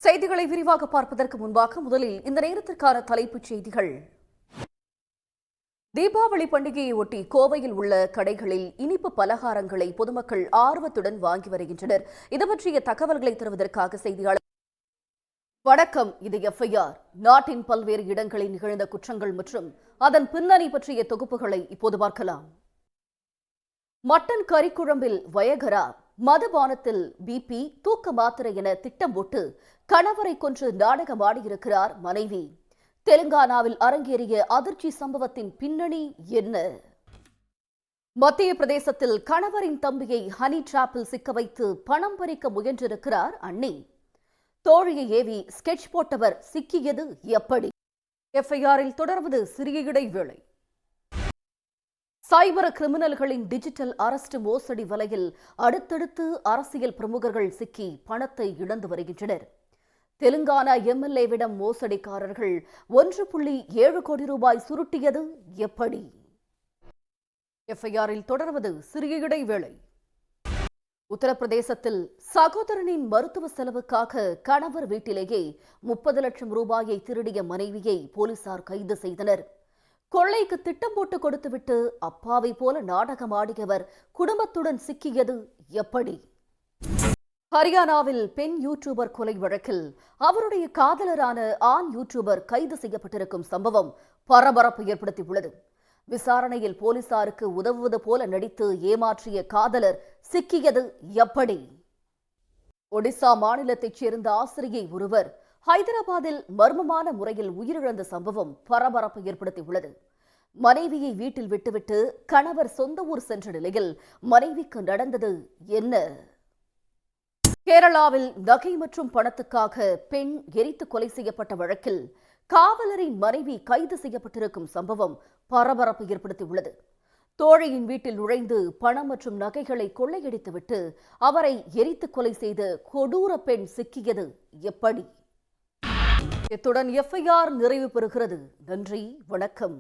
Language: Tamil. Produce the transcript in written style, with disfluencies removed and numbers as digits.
செய்திகளை விரிவாக பார்ப்பதற்கு முன்பாக முதலில் இந்த நேரத்திற்கான தலைப்புச் செய்திகள். தீபாவளி பண்டிகையை ஒட்டி கோவையில் உள்ள கடைகளில் இனிப்பு பலகாரங்களை பொதுமக்கள் ஆர்வத்துடன் வாங்கி வருகின்றனர். இது பற்றிய தகவல்களை தருவதற்காக செய்தியாளர் வணக்கம். இது எஃப்ஐஆர். நாட்டின் பல்வேறு இடங்களில் நிகழ்ந்த குற்றங்கள் மற்றும் அதன் பின்னணி பற்றிய தொகுப்புகளை இப்போது பார்க்கலாம். மட்டன் கறிக்குழம்பில் வயகரா, மதுபானத்தில் பிபி, தூக்க மாத்திரை என திட்டம் போட்டு கணவரை கொன்று நாடகமாடியிருக்கிறார் மனைவி. தெலுங்கானாவில் அரங்கேறிய அதிர்ச்சி சம்பவத்தின் பின்னணி என்ன? மத்திய பிரதேசத்தில் கணவரின் தம்பியை ஹனி டிராப்பில் சிக்க வைத்து பணம் பறிக்க முயன்றிருக்கிறார் அண்ணி. தோழியை ஏவி ஸ்கெட்ச் போட்டவர் சிக்கியது எப்படி? எஃப்ஐஆரில் தொடர்வது சிறிய இடைவேளை. சைபர் கிரிமினல்களின் டிஜிட்டல் அரஸ்ட் மோசடி வலையில் அடுத்தடுத்து அரசியல் பிரமுகர்கள் சிக்கி பணத்தை இழந்து வருகின்றனர். தெலுங்கானா எம்எல்ஏவிடம் மோசடிக்காரர்கள் 1.7 கோடி ரூபாய் சுருட்டியது எப்படி? எஃப்ஐஆரில் தொடர்வது சிறிய இடைவேளை. உத்தரப்பிரதேசத்தில் சகோதரனின் மருத்துவ செலவுக்காக கணவர் வீட்டிலேயே 30 லட்சம் ரூபாயை திருடிய மனைவியை போலீசார் கைது செய்தனர். கொள்ளைக்கு திட்டம் போட்டு கொடுத்துவிட்டு அப்பாவை போல நாடகமாடியவர் குடும்பத்துடன் சிக்கியது எப்படி? ஹரியானாவில் பெண் யூடியூபர் கொலை வழக்கில் அவருடைய காதலரான ஆண் யூடியூபர் கைது செய்யப்பட்டிருக்கும் சம்பவம் பரபரப்பு ஏற்படுத்தியுள்ளது. விசாரணையில் போலீசாருக்கு உதவுவது போல நடித்து ஏமாற்றிய காதலர் சிக்கியது எப்படி? ஒடிசா மாநிலத்தைச் சேர்ந்த ஆசிரியை ஒருவர் ஹைதராபாத்தில் மர்மமான முறையில் உயிரிழந்த சம்பவம் பரபரப்பு ஏற்படுத்தியுள்ளது. மனைவியை வீட்டில் விட்டுவிட்டு கணவர் சொந்த ஊர் சென்ற நிலையில் மனைவிக்கு நடந்தது என்ன? கேரளாவில் நகை மற்றும் பணத்துக்காக பெண் எரித்து கொலை செய்யப்பட்ட வழக்கில் காவலரின் மனைவி கைது செய்யப்பட்டிருக்கும் சம்பவம் பரபரப்பு ஏற்படுத்தியுள்ளது. தோழியின் வீட்டில் நுழைந்து பணம் மற்றும் நகைகளை கொள்ளையடித்துவிட்டு அவரை எரித்து கொலை செய்த கொடூர பெண் சிக்கியது எப்படி? இத்துடன் எஃப்ஐஆர் நிறைவு பெறுகிறது. நன்றி, வணக்கம்.